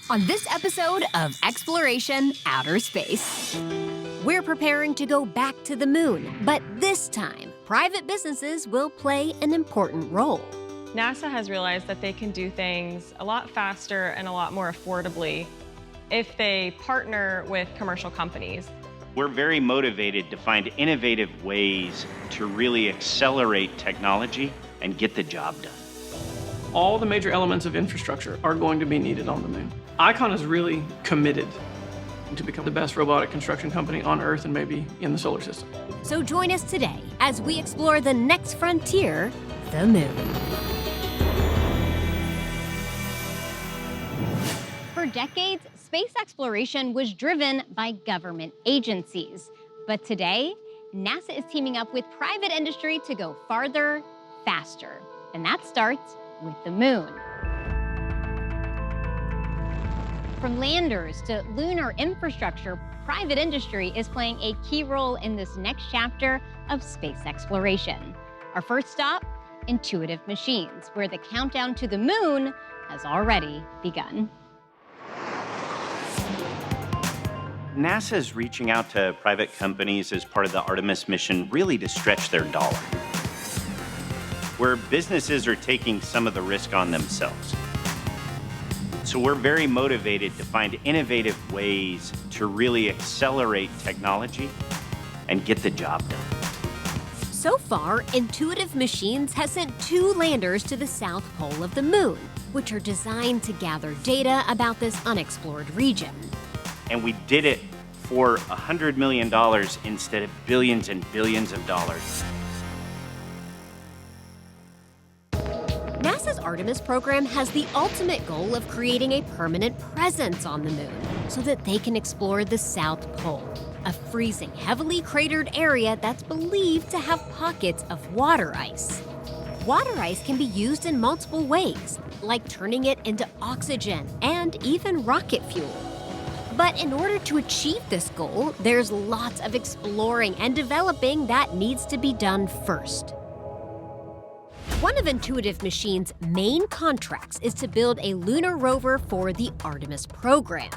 On this episode of Exploration Outer Space, we're preparing to go back to the moon, but this time, private businesses will play an important role. NASA has realized that they can do things a lot faster and a lot more affordably if they partner with commercial companies. We're very motivated to find innovative ways to really accelerate technology and get the job done. All the major elements of infrastructure are going to be needed on the moon. ICON is really committed to become the best robotic construction company on Earth and maybe in the solar system. So join us today as we explore the next frontier, the moon. For decades, space exploration was driven by government agencies. But today, NASA is teaming up with private industry to go farther, faster. And that starts with the moon. From landers to lunar infrastructure, private industry is playing a key role in this next chapter of space exploration. Our first stop, Intuitive Machines, where the countdown to the moon has already begun. NASA is reaching out to private companies as part of the Artemis mission really to stretch their dollar, where businesses are taking some of the risk on themselves. So we're very motivated to find innovative ways to really accelerate technology and get the job done. So far, Intuitive Machines has sent 2 landers to the south pole of the moon, which are designed to gather data about this unexplored region. And we did it for $100 million instead of billions and billions of dollars. NASA's Artemis program has the ultimate goal of creating a permanent presence on the moon so that they can explore the South Pole, a freezing, heavily cratered area that's believed to have pockets of water ice. Water ice can be used in multiple ways, like turning it into oxygen and even rocket fuel. But in order to achieve this goal, there's lots of exploring and developing that needs to be done first. One of Intuitive Machines' main contracts is to build a lunar rover for the Artemis program.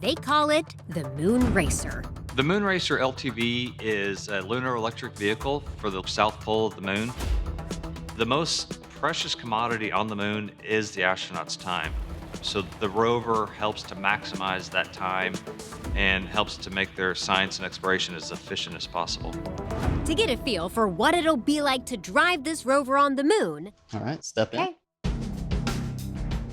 They call it the Moon Racer. The Moon Racer LTV is a lunar electric vehicle for the south pole of the moon. The most precious commodity on the moon is the astronauts' time. So the rover helps to maximize that time and helps to make their science and exploration as efficient as possible. To get a feel for what it'll be like to drive this rover on the moon, All right, step in.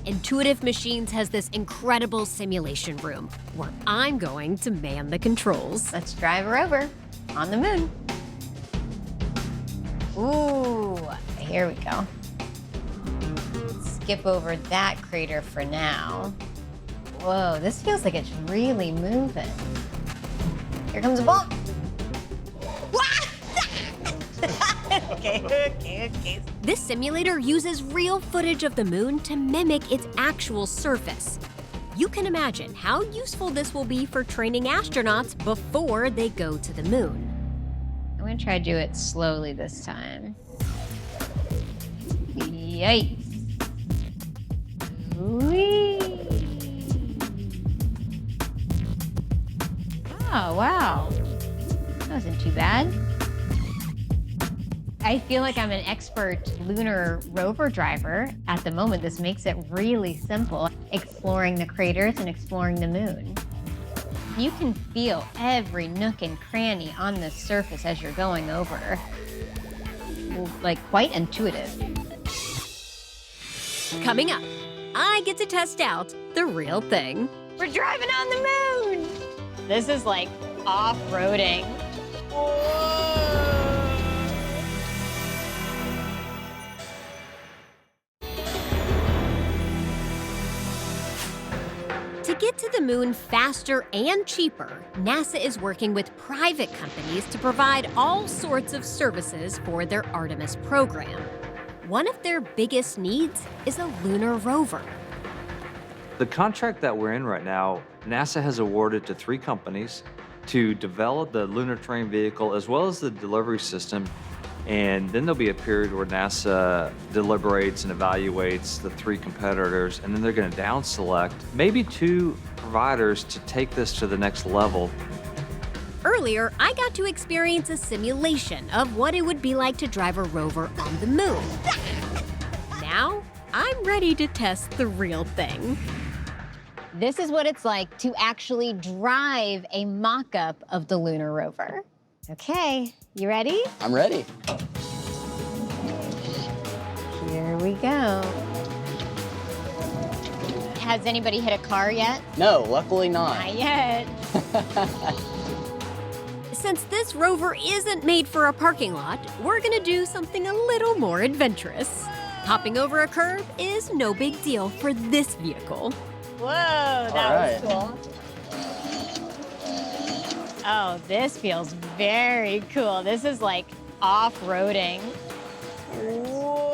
Intuitive Machines has this incredible simulation room where I'm going to man the controls. Let's drive a rover on the moon. Ooh, here we go. Skip over that crater for now. Whoa, this feels like it's really moving. Here comes a bump. Okay. This simulator uses real footage of the moon to mimic its actual surface. You can imagine how useful this will be for training astronauts before they go to the moon. I'm gonna try to do it slowly this time. Yikes. Whee. Oh, wow. That wasn't too bad. I feel like I'm an expert lunar rover driver at the moment. This makes it really simple, exploring the craters and exploring the moon. You can feel every nook and cranny on the surface as you're going over. Like, quite intuitive. Coming up, I get to test out the real thing. We're driving on the moon! This is like off-roading. To get to the moon faster and cheaper, NASA is working with private companies to provide all sorts of services for their Artemis program. One of their biggest needs is a lunar rover. The contract that we're in right now, NASA has awarded to 3 companies to develop the lunar terrain vehicle as well as the delivery system And then there'll be a period where NASA deliberates and evaluates the 3 competitors, and then they're going to down select maybe 2 providers to take this to the next level. Earlier, I got to experience a simulation of what it would be like to drive a rover on the moon. Now, I'm ready to test the real thing. This is what it's like to actually drive a mock-up of the lunar rover. Okay, you ready? I'm ready. Here we go. Has anybody hit a car yet? No, luckily not. Not yet. Since this rover isn't made for a parking lot, we're gonna do something a little more adventurous. Hopping over a curb is no big deal for this vehicle. Whoa, that was cool. Oh, this feels very cool. This is like off-roading. Whoa.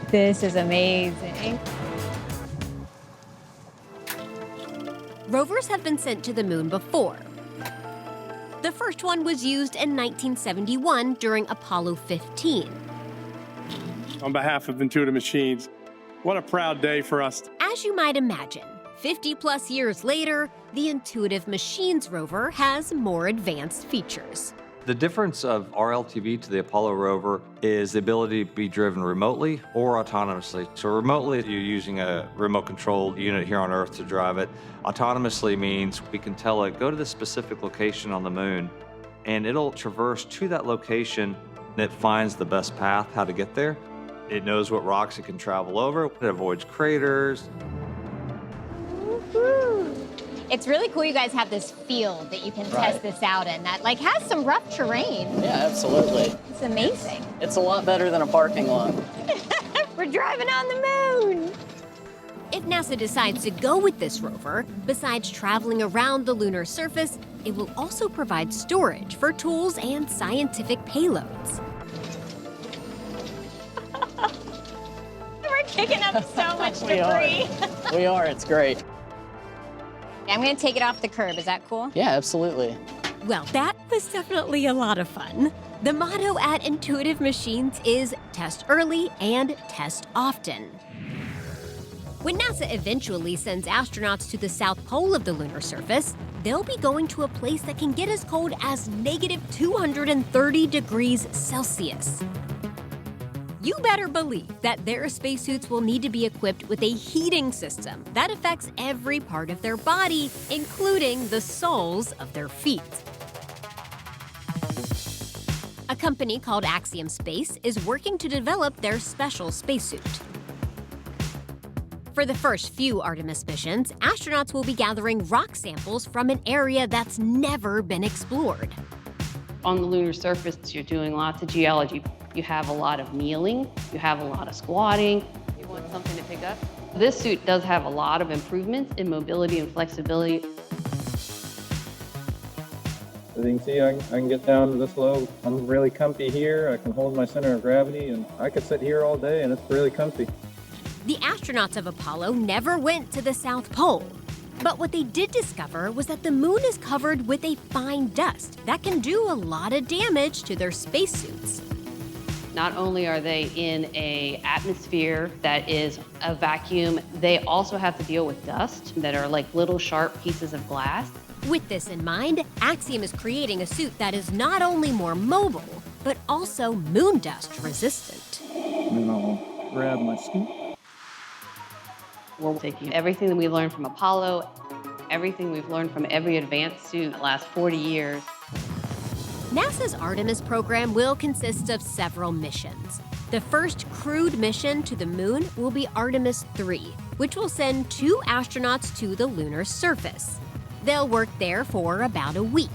This is amazing. Rovers have been sent to the moon before. The first one was used in 1971 during Apollo 15. On behalf of Intuitive Machines, what a proud day for us. As you might imagine, 50-plus years later, the Intuitive Machines rover has more advanced features. The difference of RLTV to the Apollo rover is the ability to be driven remotely or autonomously. So remotely, you're using a remote control unit here on Earth to drive it. Autonomously means we can tell it, go to this specific location on the moon, and it'll traverse to that location, and it finds the best path, how to get there. It knows what rocks it can travel over. It avoids craters. It's really cool you guys have this field that you can test this out in that like has some rough terrain. Yeah, absolutely. It's amazing. It's a lot better than a parking lot. We're driving on the moon. If NASA decides to go with this rover, besides traveling around the lunar surface, it will also provide storage for tools and scientific payloads. We're kicking up so much debris. We are, it's great. I'm gonna take it off the curb, is that cool? Yeah, absolutely. Well, that was definitely a lot of fun. The motto at Intuitive Machines is test early and test often. When NASA eventually sends astronauts to the South Pole of the lunar surface, they'll be going to a place that can get as cold as negative 230 degrees Celsius. You better believe that their spacesuits will need to be equipped with a heating system that affects every part of their body, including the soles of their feet. A company called Axiom Space is working to develop their special spacesuit. For the first few Artemis missions, astronauts will be gathering rock samples from an area that's never been explored. On the lunar surface, you're doing lots of geology. You have a lot of kneeling, you have a lot of squatting. You want something to pick up? This suit does have a lot of improvements in mobility and flexibility. As you can see, I can get down to this low. I'm really comfy here. I can hold my center of gravity, and I could sit here all day, and it's really comfy. The astronauts of Apollo never went to the South Pole. But what they did discover was that the moon is covered with a fine dust that can do a lot of damage to their spacesuits. Not only are they in an atmosphere that is a vacuum, they also have to deal with dust that are like little sharp pieces of glass. With this in mind, Axiom is creating a suit that is not only more mobile, but also moon dust resistant. And then I'll grab my scoop. We're taking everything that we learned from Apollo, everything we've learned from every advanced suit the last 40 years. NASA's Artemis program will consist of several missions. The first crewed mission to the moon will be Artemis 3, which will send 2 astronauts to the lunar surface. They'll work there for about a week.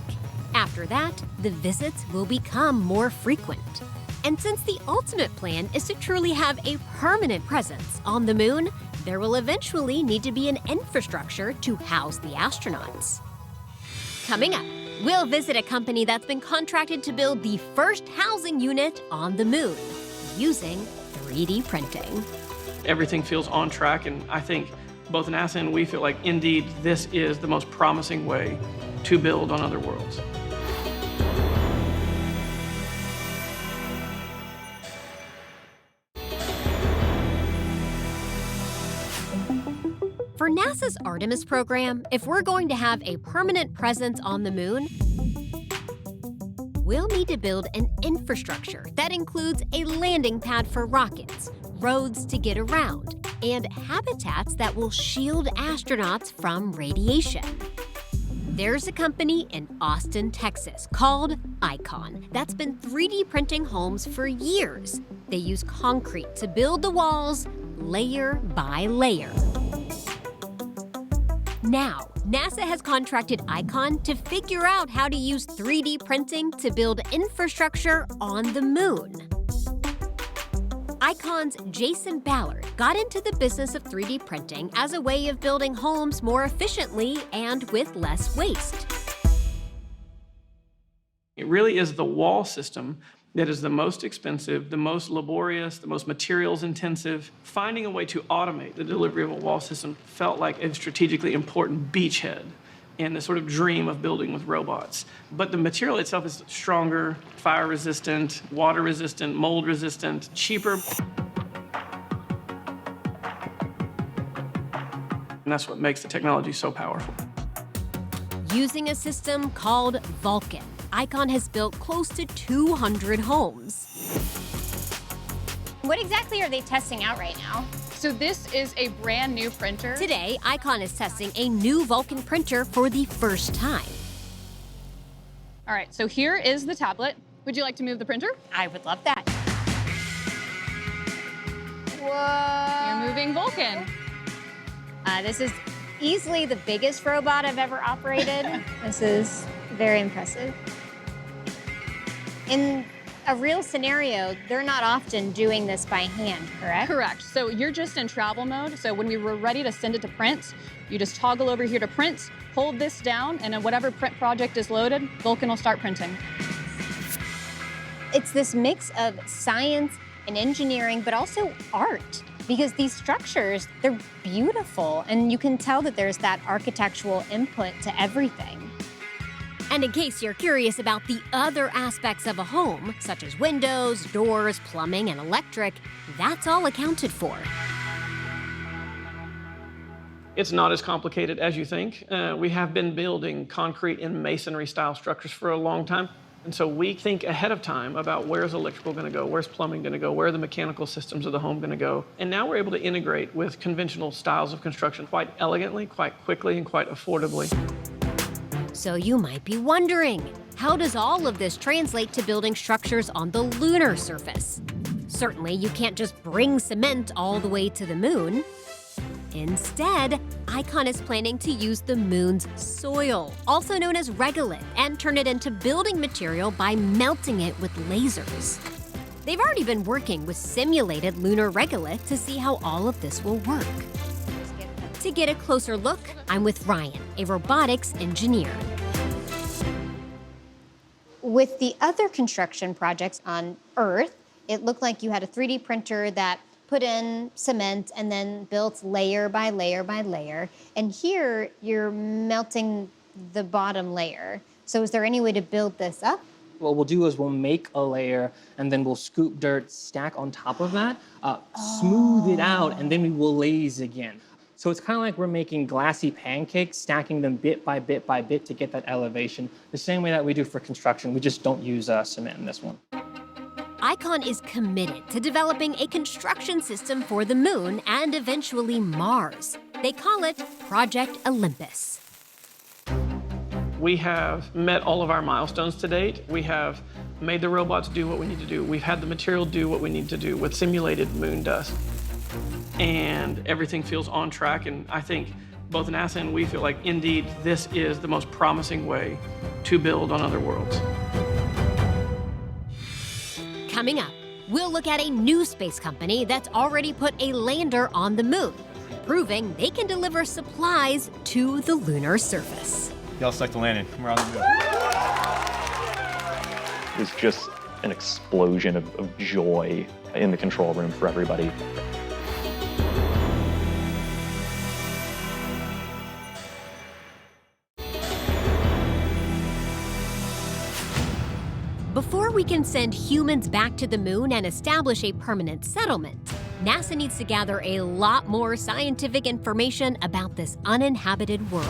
After that, the visits will become more frequent. And since the ultimate plan is to truly have a permanent presence on the moon, there will eventually need to be an infrastructure to house the astronauts. Coming up, we'll visit a company that's been contracted to build the first housing unit on the moon using 3D printing. Everything feels on track, and I think both NASA and we feel like indeed this is the most promising way to build on other worlds. For NASA's Artemis program, if we're going to have a permanent presence on the moon, we'll need to build an infrastructure that includes a landing pad for rockets, roads to get around, and habitats that will shield astronauts from radiation. There's a company in Austin, Texas called Icon that's been 3D printing homes for years. They use concrete to build the walls layer by layer. Now, NASA has contracted Icon to figure out how to use 3D printing to build infrastructure on the moon. Icon's Jason Ballard got into the business of 3D printing as a way of building homes more efficiently and with less waste. It really is the wall system that is the most expensive, the most laborious, the most materials intensive. Finding a way to automate the delivery of a wall system felt like a strategically important beachhead in the sort of dream of building with robots. But the material itself is stronger, fire resistant, water resistant, mold resistant, cheaper. And that's what makes the technology so powerful. Using a system called Vulcan, Icon has built close to 200 homes. What exactly are they testing out right now? So this is a brand new printer. Today, Icon is testing a new Vulcan printer for the first time. All right, so here is the tablet. Would you like to move the printer? I would love that. Whoa. You're moving Vulcan. This is easily the biggest robot I've ever operated. This is very impressive. In a real scenario, they're not often doing this by hand, correct? Correct. So you're just in travel mode. So when we were ready to send it to print, you just toggle over here to print, hold this down, and then whatever print project is loaded, Vulcan will start printing. It's this mix of science and engineering, but also art. Because these structures, they're beautiful, and you can tell that there's that architectural input to everything. And in case you're curious about the other aspects of a home, such as windows, doors, plumbing, and electric, that's all accounted for. It's not as complicated as you think. We have been building concrete and masonry style structures for a long time. And so we think ahead of time about where's electrical going to go, where's plumbing going to go, where are the mechanical systems of the home going to go. And now we're able to integrate with conventional styles of construction quite elegantly, quite quickly, and quite affordably. So you might be wondering, how does all of this translate to building structures on the lunar surface? Certainly, you can't just bring cement all the way to the moon. Instead, Icon is planning to use the moon's soil, also known as regolith, and turn it into building material by melting it with lasers. They've already been working with simulated lunar regolith to see how all of this will work. To get a closer look, I'm with Ryan, a robotics engineer. With the other construction projects on Earth, it looked like you had a 3D printer that put in cement and then built layer by layer by layer. And here, you're melting the bottom layer. So is there any way to build this up? What we'll do is we'll make a layer, and then we'll scoop dirt, stack on top of that, smooth it out, and then we will laze again. So it's kind of like we're making glassy pancakes, stacking them bit by bit by bit to get that elevation, the same way that we do for construction. We just don't use cement in this one. Icon is committed to developing a construction system for the moon and eventually Mars. They call it Project Olympus. We have met all of our milestones to date. We have made the robots do what we need to do. We've had the material do what we need to do with simulated moon dust. And everything feels on track, and I think both NASA and we feel like, indeed, this is the most promising way to build on other worlds. Coming up, we'll look at a new space company that's already put a lander on the moon, proving they can deliver supplies to the lunar surface. Y'all stuck the landing. We're on the moon. It was just an explosion of joy in the control room for everybody. Before we can send humans back to the moon and establish a permanent settlement, NASA needs to gather a lot more scientific information about this uninhabited world.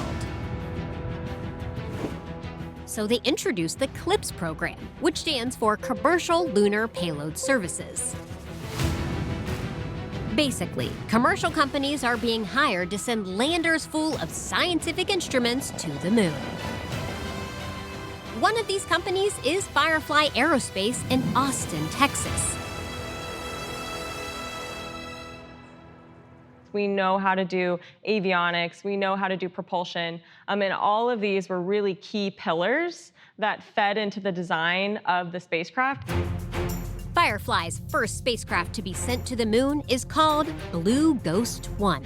So they introduced the CLPS program, which stands for Commercial Lunar Payload Services. Basically, commercial companies are being hired to send landers full of scientific instruments to the moon. One of these companies is Firefly Aerospace in Austin, Texas. We know how to do avionics, we know how to do propulsion, and all of these were really key pillars that fed into the design of the spacecraft. Firefly's first spacecraft to be sent to the moon is called Blue Ghost 1.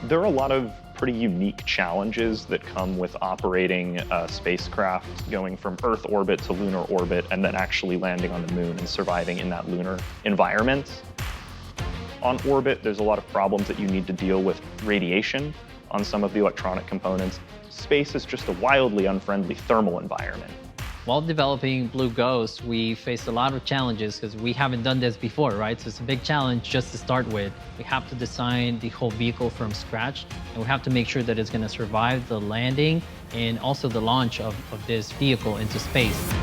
There are a lot of pretty unique challenges that come with operating a spacecraft going from Earth orbit to lunar orbit and then actually landing on the moon and surviving in that lunar environment. On orbit, there's a lot of problems that you need to deal with radiation on some of the electronic components. Space is just a wildly unfriendly thermal environment. While developing Blue Ghost, we faced a lot of challenges because we haven't done this before, right? So it's a big challenge just to start with. We have to design the whole vehicle from scratch, and we have to make sure that it's going to survive the landing and also the launch of this vehicle into space.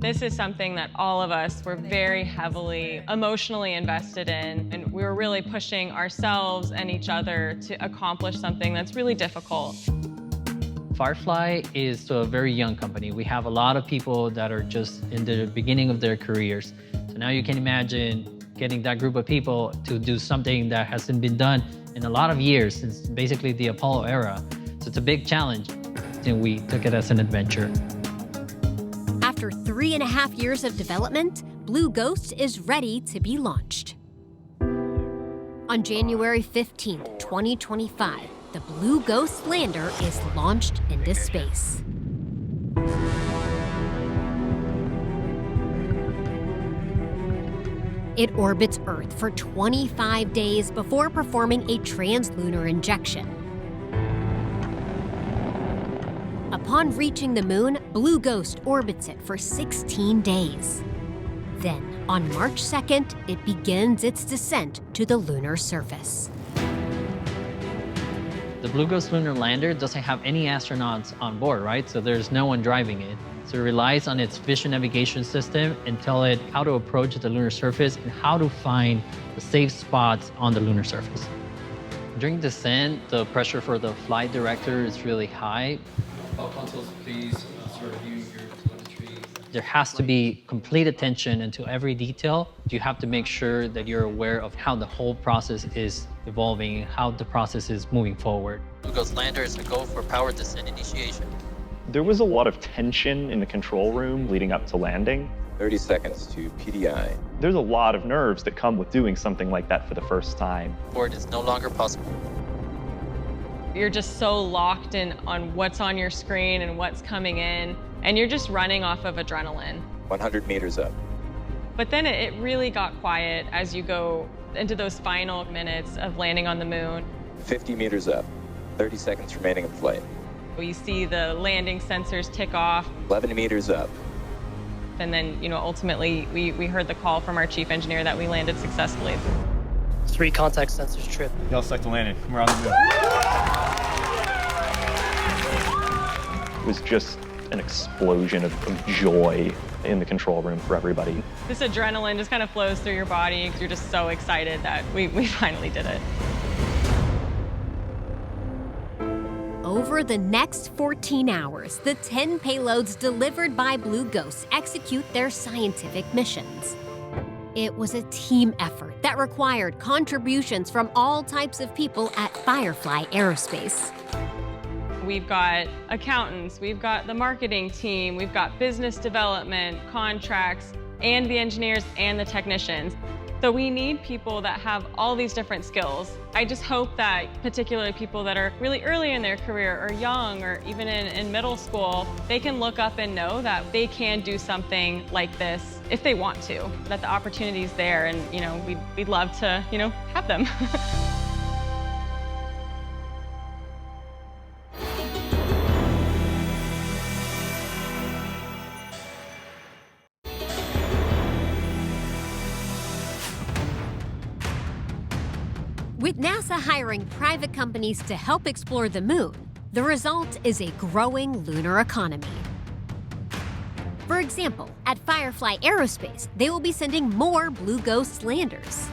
This is something that all of us were very heavily emotionally invested in, and we were really pushing ourselves and each other to accomplish something that's really difficult. Firefly is still a very young company. We have a lot of people that are just in the beginning of their careers. So now you can imagine getting that group of people to do something that hasn't been done in a lot of years, since basically the Apollo era. So it's a big challenge, and we took it as an adventure. After 3.5 years of development, Blue Ghost is ready to be launched. On January 15th, 2025, the Blue Ghost lander is launched into space. It orbits Earth for 25 days before performing a translunar injection. Upon reaching the moon, Blue Ghost orbits it for 16 days. Then, on March 2nd, it begins its descent to the lunar surface. The Blue Ghost lunar lander doesn't have any astronauts on board, right? So there's no one driving it. So it relies on its vision navigation system and tell it how to approach the lunar surface and how to find the safe spots on the lunar surface. During descent, the pressure for the flight director is really high. There has to be complete attention into every detail. You have to make sure that you're aware of how the whole process is evolving, how the process is moving forward. Blue Ghost lander is a go for power descent initiation. There was a lot of tension in the control room leading up to landing. 30 seconds to PDI. There's a lot of nerves that come with doing something like that for the first time. Board is no longer possible. You're just so locked in on what's on your screen and what's coming in, and you're just running off of adrenaline. 100 meters up. But then it really got quiet as you go into those final minutes of landing on the moon. 50 meters up. 30 seconds remaining in flight. You see the landing sensors tick off. 11 meters up. And then, ultimately we heard the call from our chief engineer that we landed successfully. 3 contact sensors trip. Y'all select the landing. We're on the moon. It was just an explosion of joy in the control room for everybody. This adrenaline just kind of flows through your body because you're just so excited that we finally did it. Over the next 14 hours, the 10 payloads delivered by Blue Ghost execute their scientific missions. It was a team effort that required contributions from all types of people at Firefly Aerospace. We've got accountants, we've got the marketing team, we've got business development, contracts, and the engineers and the technicians. So we need people that have all these different skills. I just hope that particularly people that are really early in their career or young or even in middle school, they can look up and know that they can do something like this if they want to, that the opportunity's there, and we'd love to have them. With NASA hiring private companies to help explore the moon, the result is a growing lunar economy. For example, at Firefly Aerospace, they will be sending more Blue Ghost landers.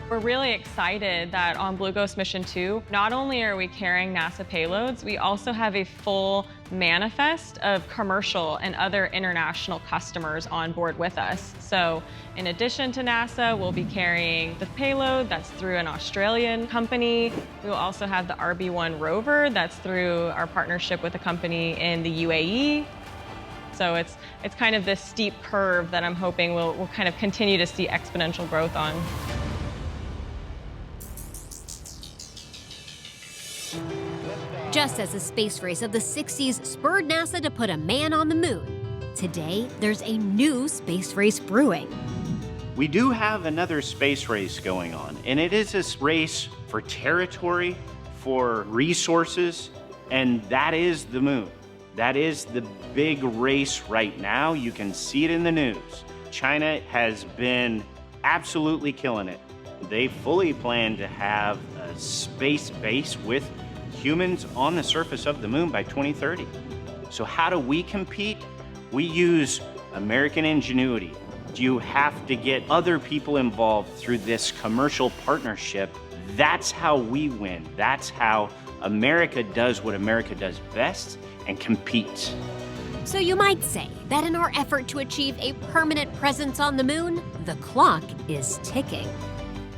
We're really excited that on Blue Ghost Mission 2, not only are we carrying NASA payloads, we also have a full manifest of commercial and other international customers on board with us. So in addition to NASA, we'll be carrying the payload that's through an Australian company. We will also have the RB1 Rover that's through our partnership with a company in the UAE. So it's kind of this steep curve that I'm hoping we'll kind of continue to see exponential growth on. Just as the space race of the 60s spurred NASA to put a man on the moon, today there's a new space race brewing. We do have another space race going on, and it is a race for territory, for resources, and that is the moon. That is the big race right now. You can see it in the news. China has been absolutely killing it. They fully plan to have a space base with humans on the surface of the moon by 2030. So how do we compete? We use American ingenuity. You have to get other people involved through this commercial partnership. That's how we win. That's how America does what America does best and competes. So you might say that in our effort to achieve a permanent presence on the moon, the clock is ticking.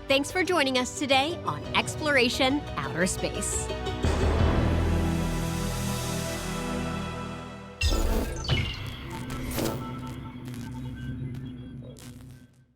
Thanks for joining us today on Exploration Outer Space.